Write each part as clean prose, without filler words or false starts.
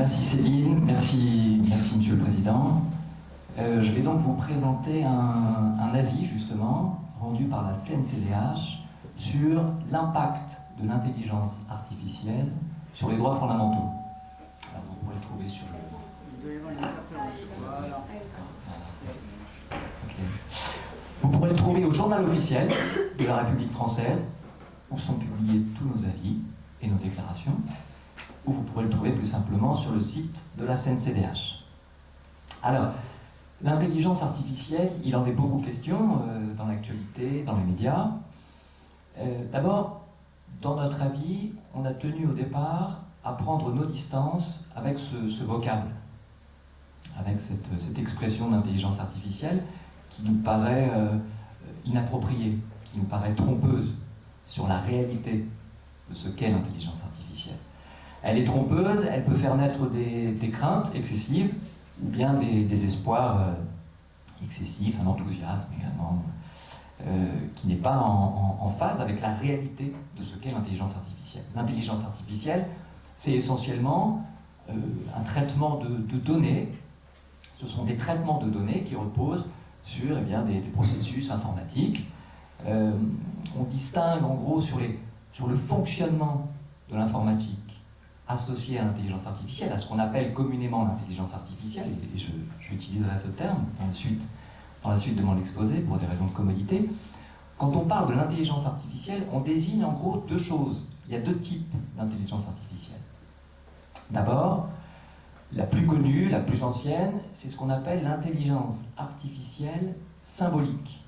Merci Céline, merci Monsieur le Président. Je vais donc vous présenter un avis justement rendu par la CNCDH sur l'impact de l'intelligence artificielle sur les droits fondamentaux. Alors vous pourrez le trouver sur le... Il doit y avoir une interférence. Voilà. Okay. Vous pourrez le trouver au journal officiel de la République française, où sont publiés tous nos avis et nos déclarations, ou vous pourrez le trouver plus simplement sur le site de la CNCDH. Alors, l'intelligence artificielle, il en est beaucoup question dans l'actualité, dans les médias. D'abord, dans notre avis, on a tenu au départ à prendre nos distances avec ce vocable, avec cette expression d'intelligence artificielle qui nous paraît inappropriée, qui nous paraît trompeuse sur la réalité de ce qu'est l'intelligence artificielle. Elle est trompeuse, elle peut faire naître des craintes excessives ou bien des espoirs excessifs, un enthousiasme également, qui n'est pas en phase avec la réalité de ce qu'est l'intelligence artificielle. L'intelligence artificielle, c'est essentiellement un traitement de données. Ce sont des traitements de données qui reposent sur des processus informatiques. On distingue en gros sur le fonctionnement de l'informatique associé à l'intelligence artificielle, à ce qu'on appelle communément l'intelligence artificielle, et je utiliserai ce terme dans la suite de mon exposé pour des raisons de commodité. Quand on parle de l'intelligence artificielle, on désigne en gros deux choses. Il y a deux types d'intelligence artificielle. D'abord, la plus connue, la plus ancienne, c'est ce qu'on appelle l'intelligence artificielle symbolique.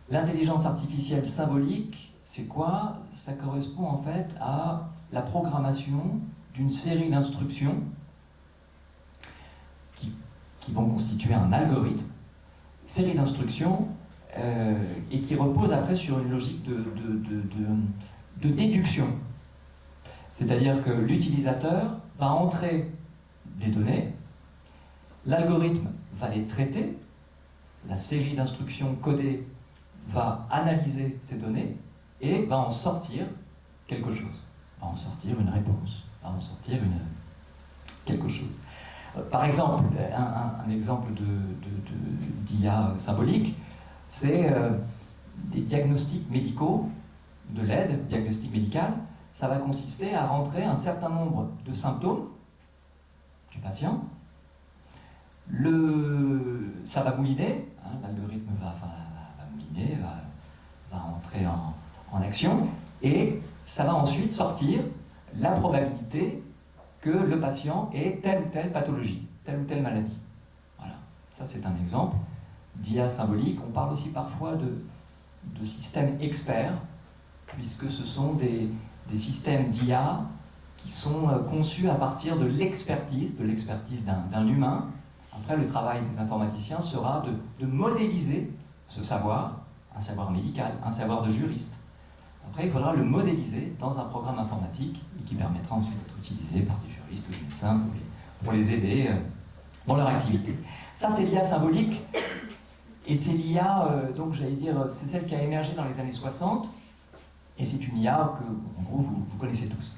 L'intelligence artificielle symbolique, c'est quoi? Ça correspond en fait à la programmation d'une série d'instructions qui vont constituer un algorithme, série d'instructions, et qui repose après sur une logique de déduction. C'est-à-dire que l'utilisateur va entrer des données, l'algorithme va les traiter, la série d'instructions codées va analyser ces données et va en sortir quelque chose, va en sortir une réponse, va en sortir quelque chose. Par exemple, un exemple d'IA symbolique, c'est des diagnostics médicaux, de l'aide, diagnostic médical. Ça va consister à rentrer un certain nombre de symptômes du patient. Ça va mouliner, l'algorithme va mouliner, va entrer en action, et ça va ensuite sortir la probabilité que le patient ait telle ou telle pathologie, telle ou telle maladie. Voilà, ça c'est un exemple d'IA symbolique. On parle aussi parfois de systèmes experts, puisque ce sont des systèmes d'IA qui sont conçus à partir de l'expertise d'un humain. Après, le travail des informaticiens sera de modéliser ce savoir, un savoir médical, un savoir de juriste. Après, il faudra le modéliser dans un programme informatique et qui permettra ensuite d'être utilisé par des juristes ou des médecins pour les aider dans leur activité. Ça, c'est l'IA symbolique. Et c'est l'IA, donc j'allais dire, c'est celle qui a émergé dans les années 60. Et c'est une IA que, en gros, vous connaissez tous.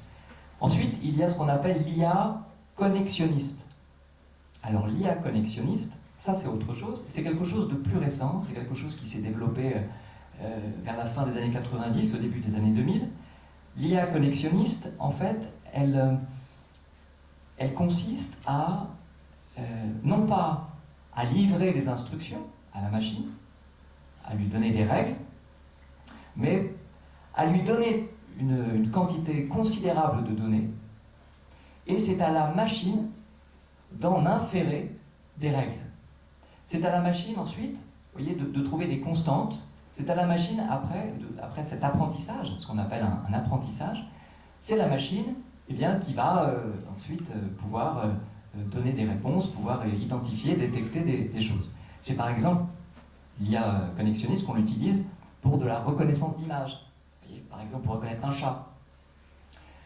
Ensuite, il y a ce qu'on appelle l'IA connexionniste. Alors, l'IA connexionniste, ça c'est autre chose. C'est quelque chose de plus récent, c'est quelque chose qui s'est développé vers la fin des années 90, au début des années 2000. L'IA connexionniste, en fait, elle consiste à, non pas à livrer des instructions à la machine, à lui donner des règles, mais à lui donner une quantité considérable de données, et c'est à la machine d'en inférer des règles. C'est à la machine ensuite, vous voyez, de trouver des constantes. C'est à la machine, après cet apprentissage, ce qu'on appelle un apprentissage, c'est la machine qui va ensuite pouvoir donner des réponses, pouvoir identifier, détecter des choses. C'est par exemple l'IA connexionniste qu'on utilise pour de la reconnaissance d'images. Par exemple, pour reconnaître un chat.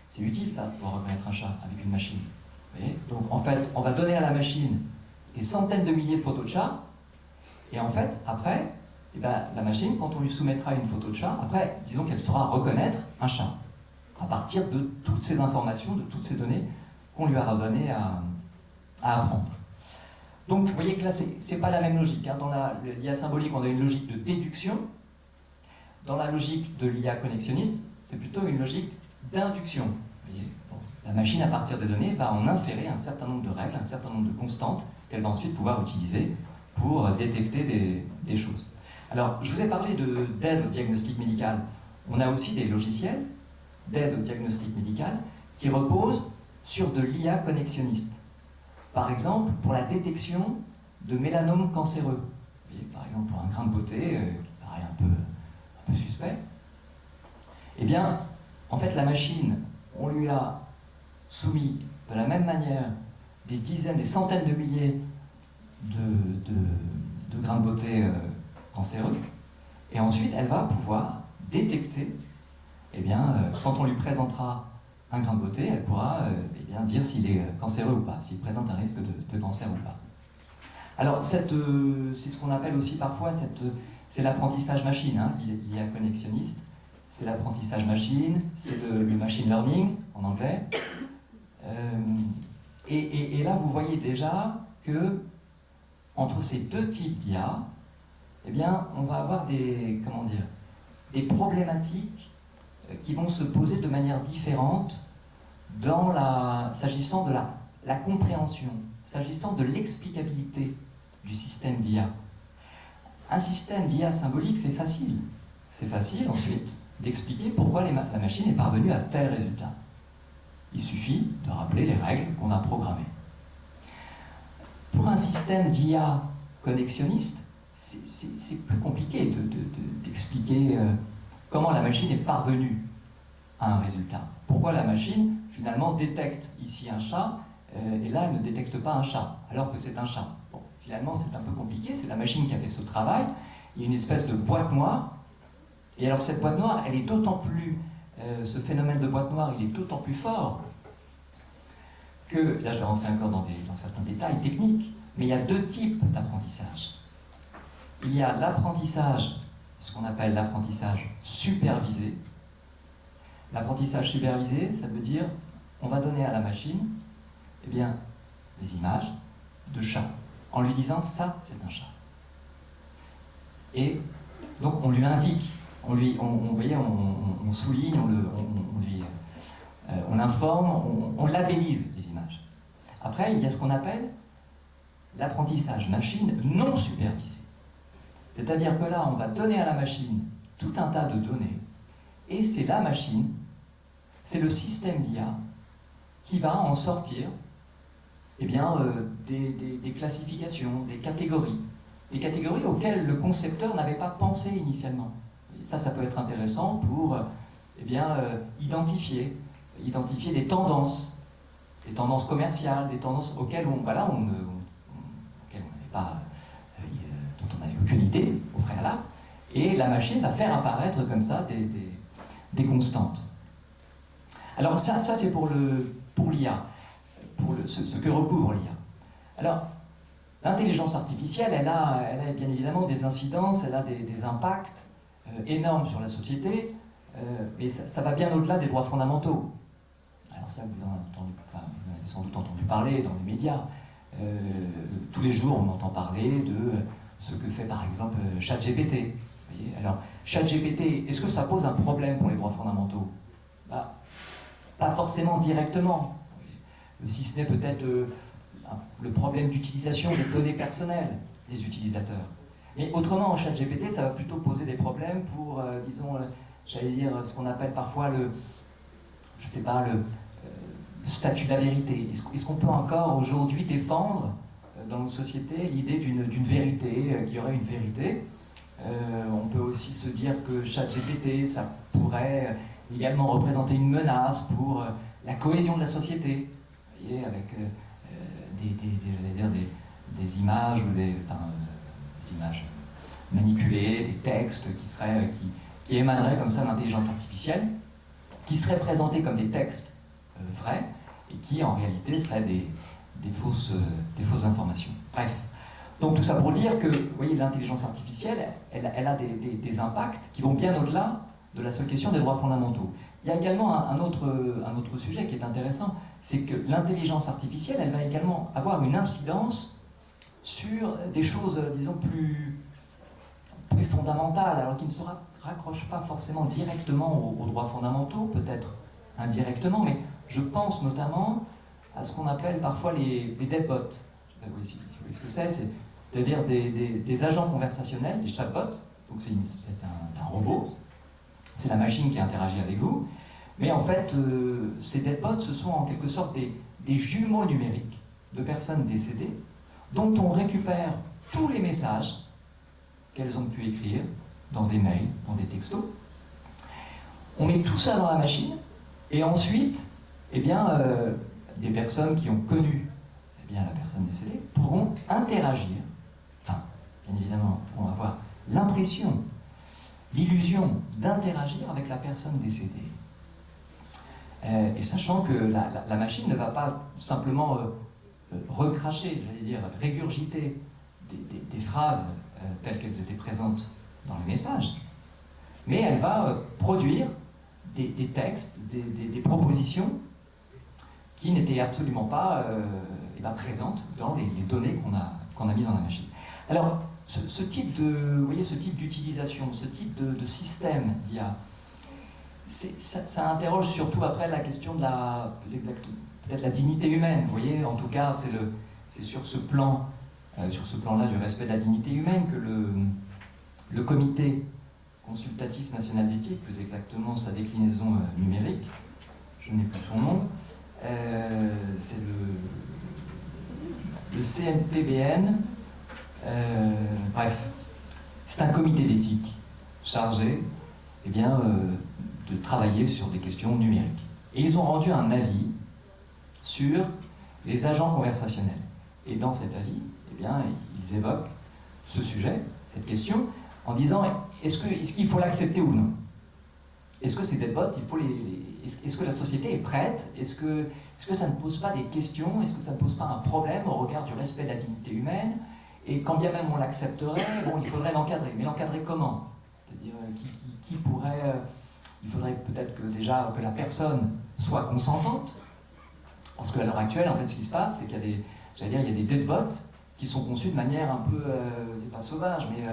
C'est utile, ça, pour reconnaître un chat avec une machine. Vous voyez ? Donc, en fait, on va donner à la machine des centaines de milliers de photos de chats, et en fait, après, la machine, quand on lui soumettra une photo de chat, après, disons qu'elle saura reconnaître un chat, à partir de toutes ces informations, de toutes ces données qu'on lui a redonné à apprendre. Donc vous voyez que là, c'est pas la même logique. Hein. Dans l'IA symbolique, on a une logique de déduction. Dans la logique de l'IA connexionniste, c'est plutôt une logique d'induction. Vous voyez, bon, la machine, à partir des données, va en inférer un certain nombre de règles, un certain nombre de constantes qu'elle va ensuite pouvoir utiliser pour détecter des choses. Alors, je vous ai parlé d'aide au diagnostic médical. On a aussi des logiciels d'aide au diagnostic médical qui reposent sur de l'IA connexionniste. Par exemple, pour la détection de mélanomes cancéreux. Vous voyez, par exemple, pour un grain de beauté qui paraît un peu suspect, eh bien, en fait, la machine, on lui a soumis de la même manière des dizaines, des centaines de milliers de grains de beauté cancéreux, et ensuite, elle va pouvoir détecter, eh bien, quand on lui présentera un grain de beauté, elle pourra eh bien, dire s'il est cancéreux ou pas, s'il présente un risque de cancer ou pas. Alors, c'est ce qu'on appelle aussi parfois, c'est l'apprentissage machine, hein, l'IA connexionniste, c'est l'apprentissage machine, c'est le machine learning en anglais. Et là, vous voyez déjà que entre ces deux types d'IA, eh bien, on va avoir des problématiques qui vont se poser de manière différente s'agissant de la compréhension, s'agissant de l'explicabilité du système d'IA. Un système d'IA symbolique, c'est facile. C'est facile ensuite d'expliquer pourquoi la machine est parvenue à tel résultat. Il suffit de rappeler les règles qu'on a programmées. Pour un système d'IA connexionniste, c'est plus compliqué d'expliquer comment la machine est parvenue à un résultat. Pourquoi la machine, finalement, détecte ici un chat, et là, elle ne détecte pas un chat, alors que c'est un chat. Bon, finalement, c'est un peu compliqué, c'est la machine qui a fait ce travail. Il y a une espèce de boîte noire, et alors cette boîte noire, elle est d'autant plus... ce phénomène de boîte noire, il est d'autant plus fort que, là je vais rentrer encore dans certains détails techniques, mais il y a deux types d'apprentissage. Il y a l'apprentissage, ce qu'on appelle l'apprentissage supervisé. L'apprentissage supervisé, ça veut dire, on va donner à la machine, eh bien, des images de chats, en lui disant, ça, c'est un chat. Et donc, on lui indique, on souligne, on informe, on labellise les images. Après, il y a ce qu'on appelle l'apprentissage machine non supervisé. C'est-à-dire que là, on va donner à la machine tout un tas de données, et c'est la machine, c'est le système d'IA qui va en sortir eh bien, des classifications, des catégories auxquelles le concepteur n'avait pas pensé initialement. Et ça peut être intéressant pour eh bien, identifier des tendances commerciales, des tendances auxquelles on n'avait pas, dont on n'avait aucune idée au préalable, et la machine va faire apparaître comme ça des constantes. Alors ça c'est pour l'IA, ce que recouvre l'IA. Alors, l'intelligence artificielle, elle a bien évidemment des incidences, elle a des impacts énormes sur la société, mais ça va bien au-delà des droits fondamentaux. Alors ça, vous en avez sans doute entendu parler dans les médias. Tous les jours, on entend parler de ce que fait par exemple ChatGPT. Alors, ChatGPT, est-ce que ça pose un problème pour les droits fondamentaux? Pas forcément directement, si ce n'est peut-être le problème d'utilisation des données personnelles des utilisateurs. Mais autrement, en ChatGPT, ça va plutôt poser des problèmes pour, j'allais dire, ce qu'on appelle parfois le statut de la vérité. Est-ce qu'on peut encore aujourd'hui défendre dans nos sociétés l'idée d'une vérité, qu'il y aurait une vérité? On peut aussi se dire que ChatGPT, ça pourrait également représenter une menace pour la cohésion de la société, vous voyez, avec des images ou des images manipulées, des textes qui émaneraient comme ça d'intelligence artificielle, qui seraient présentés comme des textes vrais et qui en réalité seraient des fausses informations. Bref. Donc tout ça pour dire que, vous voyez, l'intelligence artificielle, elle a des impacts qui vont bien au-delà de la seule question des droits fondamentaux. Il y a également un autre sujet qui est intéressant, c'est que l'intelligence artificielle, elle va également avoir une incidence sur des choses, disons, plus fondamentales, alors qui ne se raccrochent pas forcément directement aux droits fondamentaux, peut-être indirectement, mais je pense notamment à ce qu'on appelle parfois les deadbots. Je sais pas vous voyez ce que c'est-à-dire des agents conversationnels, des chatbots, donc c'est un robot, c'est la machine qui interagit avec vous, mais en fait, ces deadbots, ce sont en quelque sorte des jumeaux numériques de personnes décédées, dont on récupère tous les messages qu'elles ont pu écrire dans des mails, dans des textos. On met tout ça dans la machine, et ensuite, eh bien, des personnes qui ont connu la personne décédée pourront interagir, enfin, bien évidemment, pourront avoir l'impression, l'illusion d'interagir avec la personne décédée. Et sachant que la machine ne va pas simplement recracher, j'allais dire, régurgiter des phrases telles qu'elles étaient présentes dans le message, mais elle va produire des textes, des propositions qui n'étaient absolument pas présentes dans les données qu'on a mis dans la machine. Alors, ce type d'utilisation, ce type de système d'IA, ça interroge surtout après la question de peut-être la dignité humaine. Vous voyez, en tout cas, c'est sur ce plan-là du respect de la dignité humaine que le comité consultatif national d'éthique, plus exactement sa déclinaison numérique, je n'ai plus son nom, c'est le CNPBN, bref, c'est un comité d'éthique chargé de travailler sur des questions numériques. Et ils ont rendu un avis sur les agents conversationnels. Et dans cet avis, ils évoquent ce sujet, cette question, en disant est-ce qu'il faut l'accepter ou non? Est-ce que ces deadbots, est-ce que la société est prête? Est-ce que ça ne pose pas des questions? Est-ce que ça ne pose pas un problème au regard du respect de la dignité humaine? Et quand bien même on l'accepterait, il faudrait l'encadrer. Mais l'encadrer comment? C'est-à-dire, qui pourrait... il faudrait peut-être que déjà que la personne soit consentante, parce qu'à l'heure actuelle, en fait, ce qui se passe, c'est qu'il y a des deadbots qui sont conçus de manière un peu, c'est pas sauvage, mais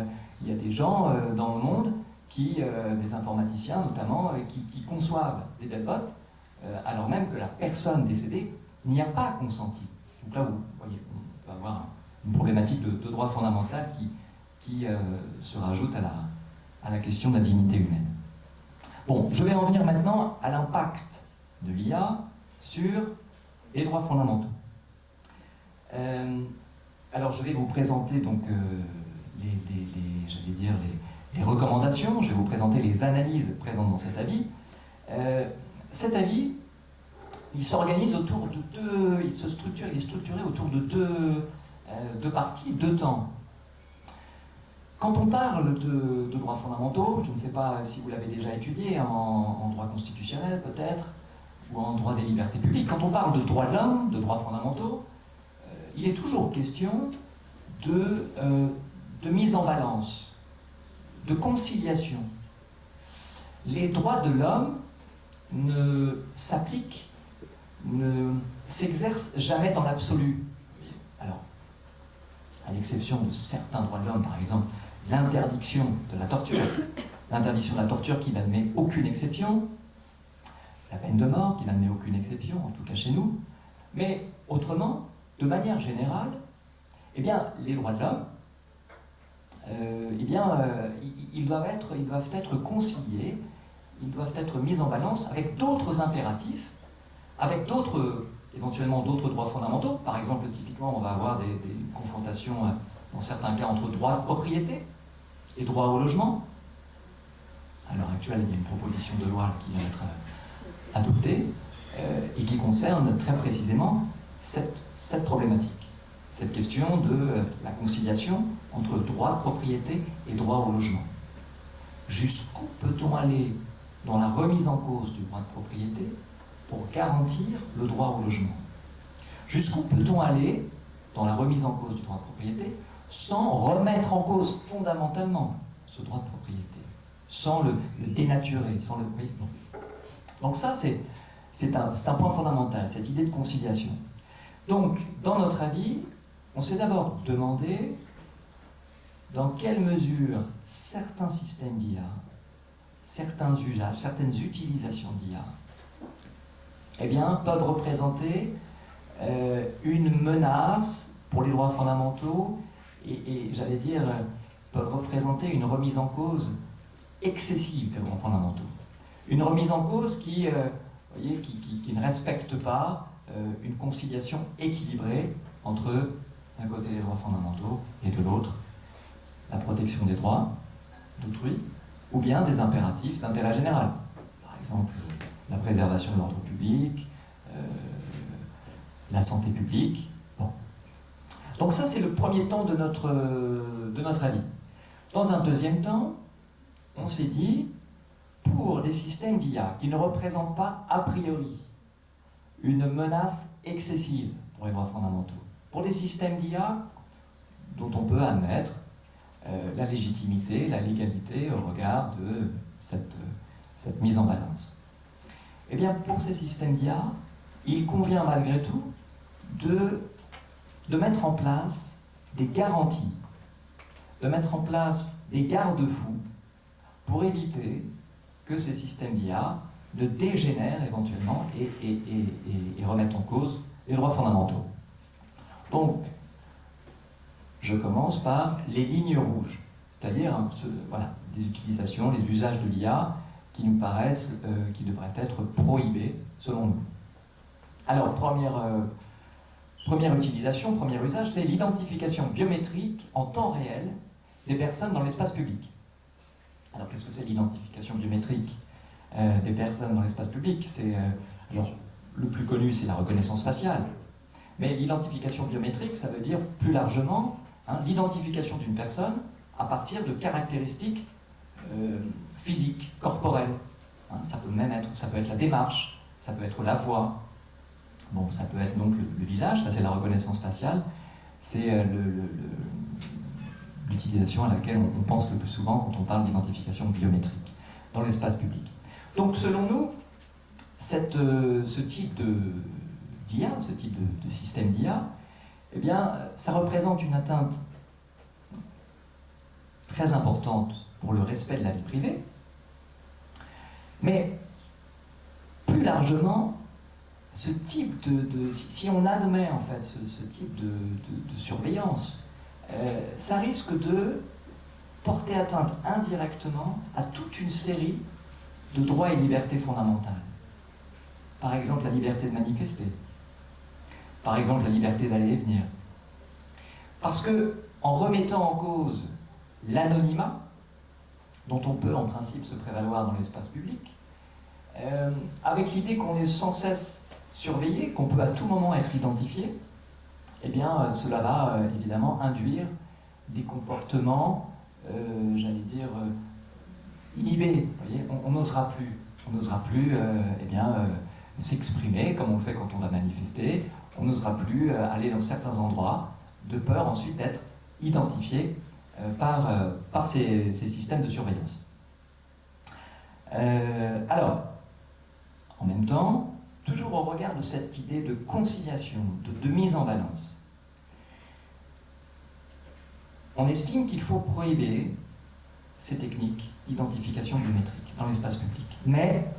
il y a des gens dans le monde des informaticiens notamment, qui conçoivent des deadbots, alors même que la personne décédée n'y a pas consenti. Donc là, vous voyez, on peut avoir une problématique de droit fondamental qui se rajoute à la question de la dignité humaine. Bon, je vais en venir maintenant à l'impact de l'IA sur les droits fondamentaux. Alors, je vais vous présenter donc les recommandations, je vais vous présenter les analyses présentes dans cet avis. Cet avis, il s'organise autour de il est structuré autour de deux parties, deux temps. Quand on parle de droits fondamentaux, je ne sais pas si vous l'avez déjà étudié en droit constitutionnel peut-être, ou en droit des libertés publiques, quand on parle de droits de l'homme, de droits fondamentaux, il est toujours question de mise en balance, de conciliation. Les droits de l'homme ne s'appliquent, ne s'exercent jamais dans l'absolu. Alors, à l'exception de certains droits de l'homme, par exemple, l'interdiction de la torture. L'interdiction de la torture qui n'admet aucune exception, la peine de mort qui n'admet aucune exception, en tout cas chez nous. Mais autrement, de manière générale, les droits de l'homme, ils doivent être conciliés, ils doivent être mis en balance avec d'autres impératifs, avec éventuellement d'autres droits fondamentaux. Par exemple, typiquement, on va avoir des confrontations, dans certains cas, entre droit de propriété et droit au logement. À l'heure actuelle, il y a une proposition de loi qui vient d'être adoptée et qui concerne très précisément cette problématique, cette question de la conciliation entre droit de propriété et droit au logement. Jusqu'où peut-on aller dans la remise en cause du droit de propriété pour garantir le droit au logement? Jusqu'où peut-on aller dans la remise en cause du droit de propriété sans remettre en cause fondamentalement ce droit de propriété, sans le dénaturer, sans le... Oui, non. Donc ça, c'est un point fondamental, cette idée de conciliation. Donc, dans notre avis, on s'est d'abord demandé dans quelle mesure certains systèmes d'IA, certains usages, certaines utilisations d'IA, eh bien, peuvent représenter une menace pour les droits fondamentaux et j'allais dire, peuvent représenter une remise en cause excessive des droits fondamentaux. Une remise en cause qui ne respecte pas une conciliation équilibrée entre, d'un côté, les droits fondamentaux et de l'autre, la protection des droits d'autrui, ou bien des impératifs d'intérêt général. Par exemple, la préservation de l'ordre public, la santé publique. Bon. Donc ça, c'est le premier temps de notre avis. Dans un deuxième temps, on s'est dit, pour les systèmes d'IA qui ne représentent pas a priori une menace excessive pour les droits fondamentaux, pour des systèmes d'IA dont on peut admettre la légitimité, la légalité au regard de cette mise en balance. Eh bien, pour ces systèmes d'IA, il convient malgré tout de mettre en place des garanties, de mettre en place des garde-fous pour éviter que ces systèmes d'IA ne dégénèrent éventuellement et remettent en cause les droits fondamentaux. Donc, je commence par les lignes rouges, c'est-à-dire les utilisations, les usages de l'IA qui nous paraissent, qui devraient être prohibés selon nous. Alors, première utilisation, premier usage, c'est l'identification biométrique en temps réel des personnes dans l'espace public. Alors, qu'est-ce que c'est l'identification biométrique des personnes dans l'espace public? Alors, le plus connu, c'est la reconnaissance faciale. Mais l'identification biométrique, ça veut dire plus largement l'identification d'une personne à partir de caractéristiques physiques, corporelles. Ça peut être la démarche, ça peut être la voix. Bon, ça peut être donc le visage, ça c'est la reconnaissance faciale. C'est l'utilisation à laquelle on pense le plus souvent quand on parle d'identification biométrique dans l'espace public. Donc selon nous, ce type d'IA, ce type de système d'IA, eh bien, ça représente une atteinte très importante pour le respect de la vie privée, mais plus largement, ce type si on admet en fait ce type de surveillance, ça risque de porter atteinte indirectement à toute une série de droits et libertés fondamentales. Par exemple, la liberté de manifester. Par exemple, la liberté d'aller et venir. Parce que, en remettant en cause l'anonymat, dont on peut en principe se prévaloir dans l'espace public, avec l'idée qu'on est sans cesse surveillé, qu'on peut à tout moment être identifié, eh bien, cela va évidemment induire des comportements, j'allais dire, inhibés. Vous voyez, on n'osera plus s'exprimer comme on le fait quand on va manifester. On n'osera plus aller dans certains endroits de peur ensuite d'être identifié par ces systèmes de surveillance. Alors, en même temps, toujours au regard de cette idée de conciliation, de mise en balance, on estime qu'il faut prohiber ces techniques d'identification biométrique dans l'espace public. Mais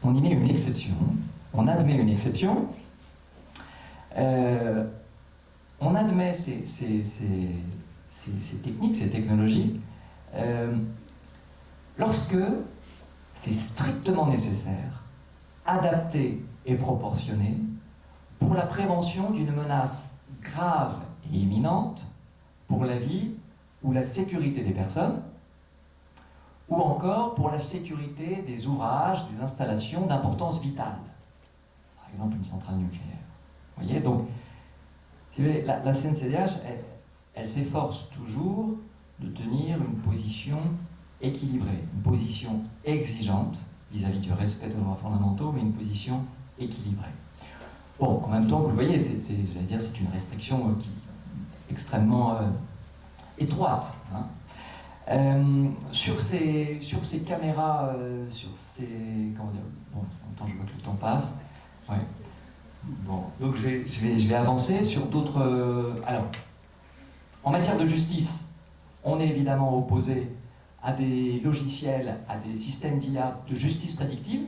on y met une exception, on admet une exception, on admet ces techniques, ces technologies, lorsque c'est strictement nécessaire, adapté et proportionné pour la prévention d'une menace grave et imminente pour la vie ou la sécurité des personnes, ou encore pour la sécurité des ouvrages, des installations d'importance vitale. Par exemple, une centrale nucléaire. Vous voyez, donc, si vous voulez, la CNCDH, elle s'efforce toujours de tenir une position équilibrée, une position exigeante vis-à-vis du respect des droits fondamentaux, mais une position équilibrée. Bon, en même temps, vous le voyez, j'allais dire, c'est une restriction extrêmement étroite. Sur ces caméras, sur ces... Comment dire? Bon, en même temps, je vois que le temps passe. Ouais. Bon, donc je vais avancer sur d'autres... alors, en matière de justice, on est évidemment opposé à des logiciels, à des systèmes d'IA de justice prédictive,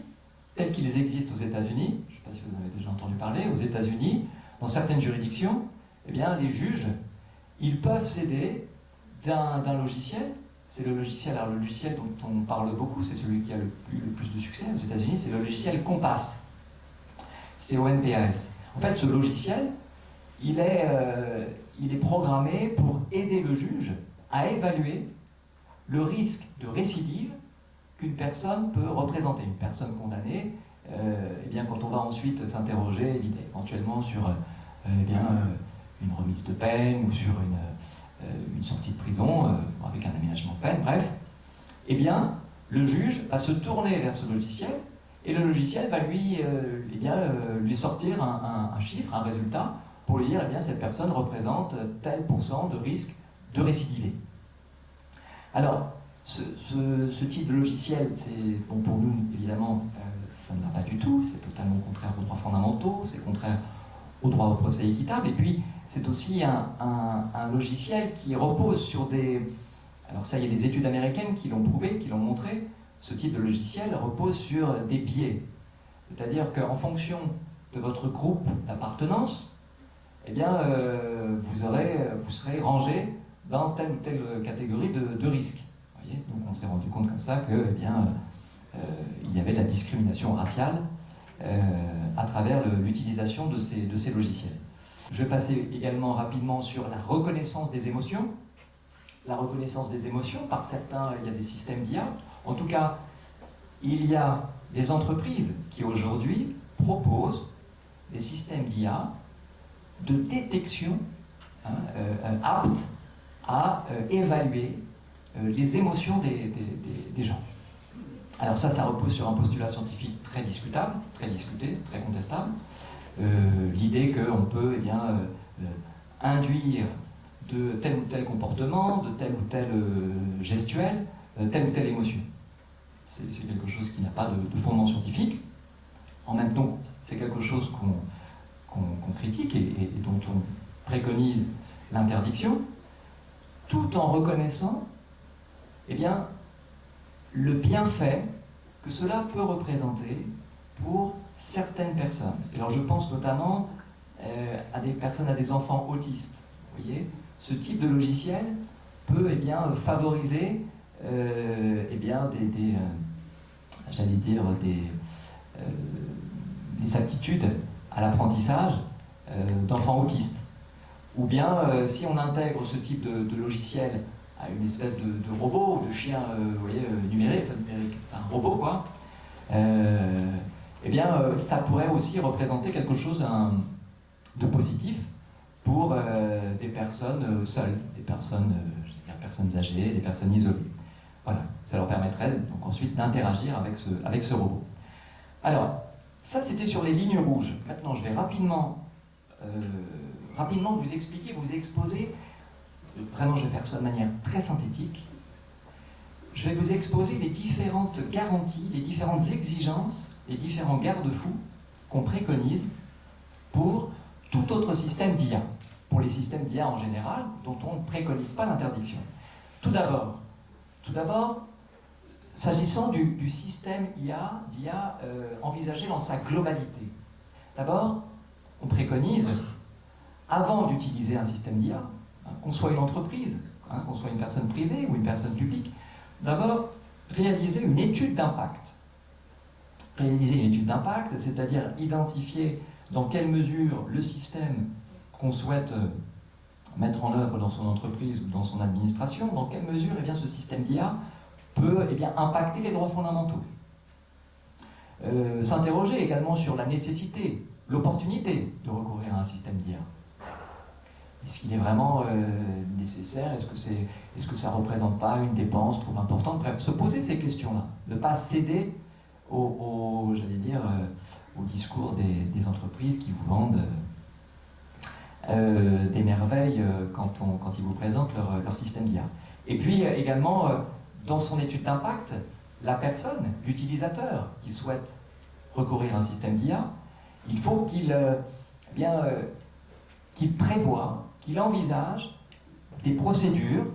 tels qu'ils existent aux États-Unis. Je ne sais pas si vous en avez déjà entendu parler. Aux États-Unis, dans certaines juridictions, eh bien, les juges, ils peuvent s'aider d'un logiciel. C'est le logiciel, alors le logiciel dont on parle beaucoup, c'est celui qui a le plus de succès aux États-Unis, c'est le logiciel COMPAS. C-O-M-P-A-S. En fait, ce logiciel, il est programmé pour aider le juge à évaluer le risque de récidive qu'une personne peut représenter. Une personne condamnée, eh bien, quand on va ensuite s'interroger éventuellement sur une remise de peine ou sur une sortie de prison avec un aménagement de peine, bref, eh bien, le juge va se tourner vers ce logiciel et le logiciel va lui sortir un chiffre, un résultat, pour lui dire, eh bien, cette personne représente tel pourcent de risque de récidiver. Alors, ce type de logiciel, c'est bon pour nous, évidemment, ça ne va pas du tout, c'est totalement contraire aux droits fondamentaux, c'est contraire au droit au procès équitable, et puis c'est aussi un logiciel qui repose sur des... Alors ça, il y a des études américaines qui l'ont prouvé, qui l'ont montré, ce type de logiciel repose sur des biais. C'est-à-dire qu'en fonction de votre groupe d'appartenance, eh bien, vous serez rangé dans telle ou telle catégorie de risque. Vous voyez, donc on s'est rendu compte comme ça que, eh bien, il y avait de la discrimination raciale à travers l'utilisation de ces logiciels. Je vais passer également rapidement sur la reconnaissance des émotions. La reconnaissance des émotions, par certains, il y a des systèmes d'IA. En tout cas, il y a des entreprises qui aujourd'hui proposent des systèmes d'IA de détection aptes à évaluer les émotions des gens. Alors ça repose sur un postulat scientifique très discutable, très discuté, très contestable. L'idée qu'on peut induire de tel ou tel comportement, de tel ou tel gestuel, telle ou telle émotion. C'est quelque chose qui n'a pas de fondement scientifique. En même temps, c'est quelque chose qu'on critique et dont on préconise l'interdiction, tout en reconnaissant eh bien, le bienfait que cela peut représenter pour certaines personnes. Alors je pense notamment à des personnes, à des enfants autistes. Vous voyez, ce type de logiciel peut favoriser des aptitudes à l'apprentissage d'enfants autistes. Ou bien, si on intègre ce type de logiciel à une espèce de robot, de chien numérique, un robot quoi, ça pourrait aussi représenter quelque chose de positif pour des personnes seules, des personnes âgées, des personnes isolées. Voilà, ça leur permettrait donc ensuite d'interagir avec ce robot. Alors, ça c'était sur les lignes rouges. Maintenant, je vais rapidement vous expliquer, vous exposer, vraiment je vais faire ça de manière très synthétique, je vais vous exposer les différentes garanties, les différentes exigences, les différents garde-fous qu'on préconise pour tout autre système d'IA, pour les systèmes d'IA en général, dont on ne préconise pas l'interdiction. Tout d'abord, s'agissant du système d'IA envisagé dans sa globalité. D'abord, on préconise, avant d'utiliser un système d'IA, qu'on soit une entreprise, qu'on soit une personne privée ou une personne publique, d'abord, réaliser une étude d'impact. Réaliser une étude d'impact, c'est-à-dire identifier dans quelle mesure le système qu'on souhaite mettre en œuvre dans son entreprise ou dans son administration, dans quelle mesure ce système d'IA peut impacter les droits fondamentaux. S'interroger également sur la nécessité, l'opportunité de recourir à un système d'IA. Est-ce qu'il est vraiment nécessaire? Est-ce que ça ne représente pas une dépense trop importante? Bref, se poser ces questions-là. Ne pas céder au discours des entreprises qui vous vendent des merveilles quand ils vous présentent leur système d'IA. Et puis également, dans son étude d'impact, la personne, l'utilisateur qui souhaite recourir à un système d'IA, il faut qu'il prévoie, qu'il envisage des procédures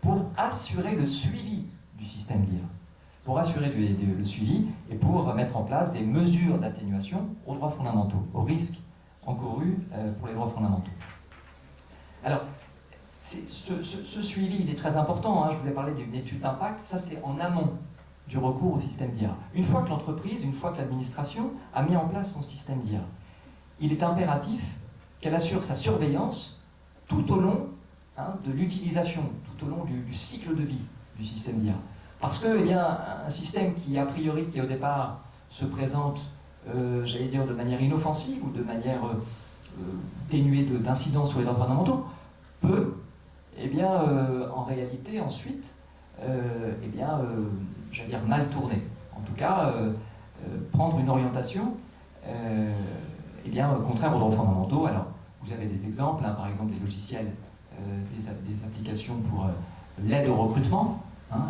pour assurer le suivi du système d'IA, pour assurer le suivi et pour mettre en place des mesures d'atténuation aux droits fondamentaux, aux risques encourus pour les droits fondamentaux. Alors, ce suivi, il est très important, hein. Je vous ai parlé d'une étude d'impact, ça c'est en amont du recours au système d'IA. Une fois que l'entreprise, une fois que l'administration a mis en place son système d'IA, il est impératif qu'elle assure sa surveillance tout au long de l'utilisation, tout au long du cycle de vie du système d'IA. Parce que un système qui, a priori, qui au départ se présente, j'allais dire, de manière inoffensive ou de manière dénuée d'incidence sur les droits fondamentaux, peut, en réalité, ensuite, j'allais dire, mal tourner. En tout cas, prendre une orientation contraire aux droits fondamentaux. Alors, vous avez des exemples, par exemple des logiciels, des applications pour l'aide au recrutement,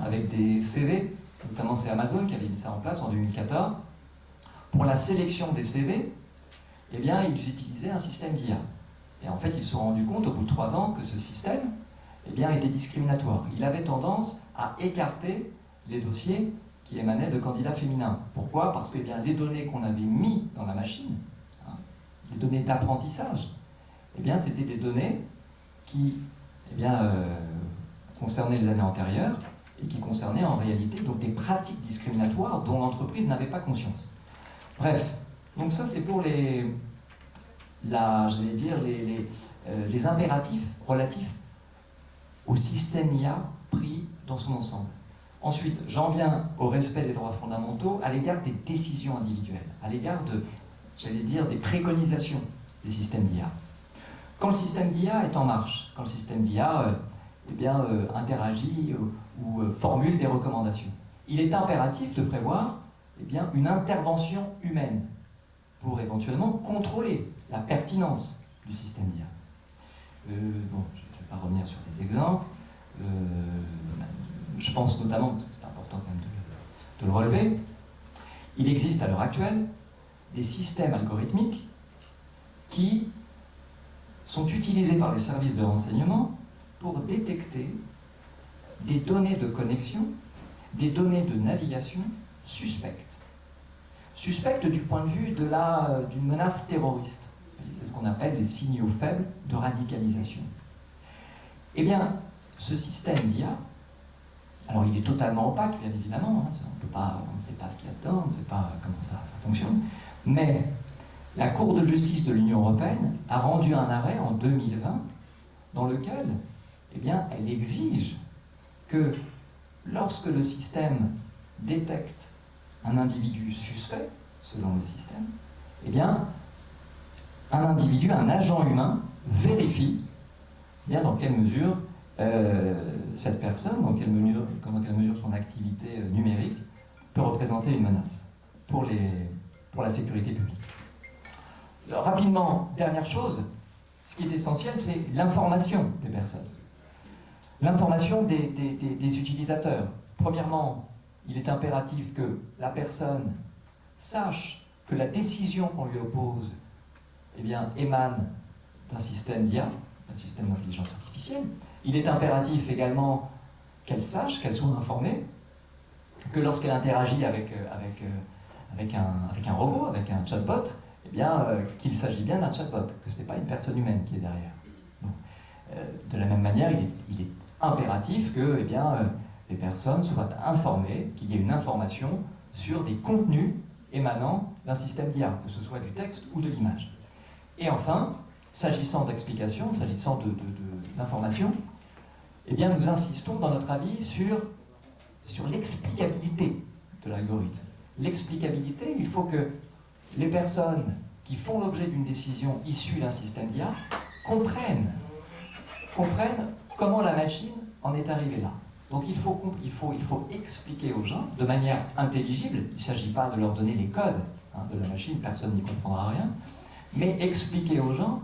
avec des CV, notamment c'est Amazon qui avait mis ça en place en 2014. Pour la sélection des CV, ils utilisaient un système d'IA. Et en fait, ils se sont rendus compte au bout de 3 ans que ce système était discriminatoire. Il avait tendance à écarter les dossiers qui émanaient de candidats féminins. Pourquoi? Parce que les données qu'on avait mis dans la machine, les données d'apprentissage, c'était des données qui concernaient les années antérieures et qui concernaient en réalité donc des pratiques discriminatoires dont l'entreprise n'avait pas conscience. Bref, donc ça c'est pour les impératifs relatifs au système IA pris dans son ensemble. Ensuite, j'en viens au respect des droits fondamentaux à l'égard des décisions individuelles, à l'égard des préconisations des systèmes d'IA. Quand le système d'IA est en marche, quand le système d'IA interagit ou formule des recommandations, il est impératif de prévoir une intervention humaine pour éventuellement contrôler la pertinence du système d'IA. Je ne vais pas revenir sur les exemples. Je pense notamment, parce que c'est important quand même de le relever, il existe à l'heure actuelle des systèmes algorithmiques qui sont utilisés par les services de renseignement pour détecter des données de connexion, des données de navigation suspectes. Suspectes du point de vue d'une menace terroriste. C'est ce qu'on appelle les signaux faibles de radicalisation. Ce système d'IA, alors il est totalement opaque, bien évidemment, on ne sait pas ce qu'il y a dedans, on ne sait pas comment ça fonctionne, mais la Cour de justice de l'Union européenne a rendu un arrêt en 2020 dans lequel elle exige que lorsque le système détecte un individu suspect, selon le système, un individu, un agent humain, vérifie dans quelle mesure cette personne, dans quelle mesure son activité numérique peut représenter une menace pour la sécurité publique. Alors, rapidement, dernière chose, ce qui est essentiel, c'est l'information des personnes. L'information des utilisateurs. Premièrement, il est impératif que la personne sache que la décision qu'on lui oppose émane d'un système d'IA, d'un système d'intelligence artificielle. Il est impératif également qu'elle sache, qu'elle soit informée, que lorsqu'elle interagit avec un robot, avec un chatbot, qu'il s'agit bien d'un chatbot, que ce n'est pas une personne humaine qui est derrière. Donc, de la même manière, il est impératif que les personnes soient informées, qu'il y ait une information sur des contenus émanant d'un système d'IA, que ce soit du texte ou de l'image. Et enfin, s'agissant d'explications, s'agissant d'informations, nous insistons dans notre avis sur l'explicabilité de l'algorithme. L'explicabilité, il faut que les personnes qui font l'objet d'une décision issue d'un système d'IA comprennent comment la machine en est arrivée là. Donc il faut expliquer aux gens de manière intelligible, il ne s'agit pas de leur donner les codes de la machine, personne n'y comprendra rien, mais expliquer aux gens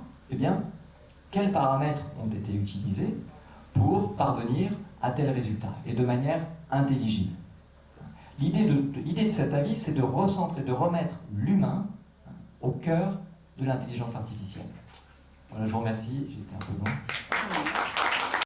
quels paramètres ont été utilisés pour parvenir à tel résultat, et de manière intelligible. L'idée de cet avis, c'est de recentrer, de remettre l'humain au cœur de l'intelligence artificielle. Voilà, je vous remercie, j'étais un peu long.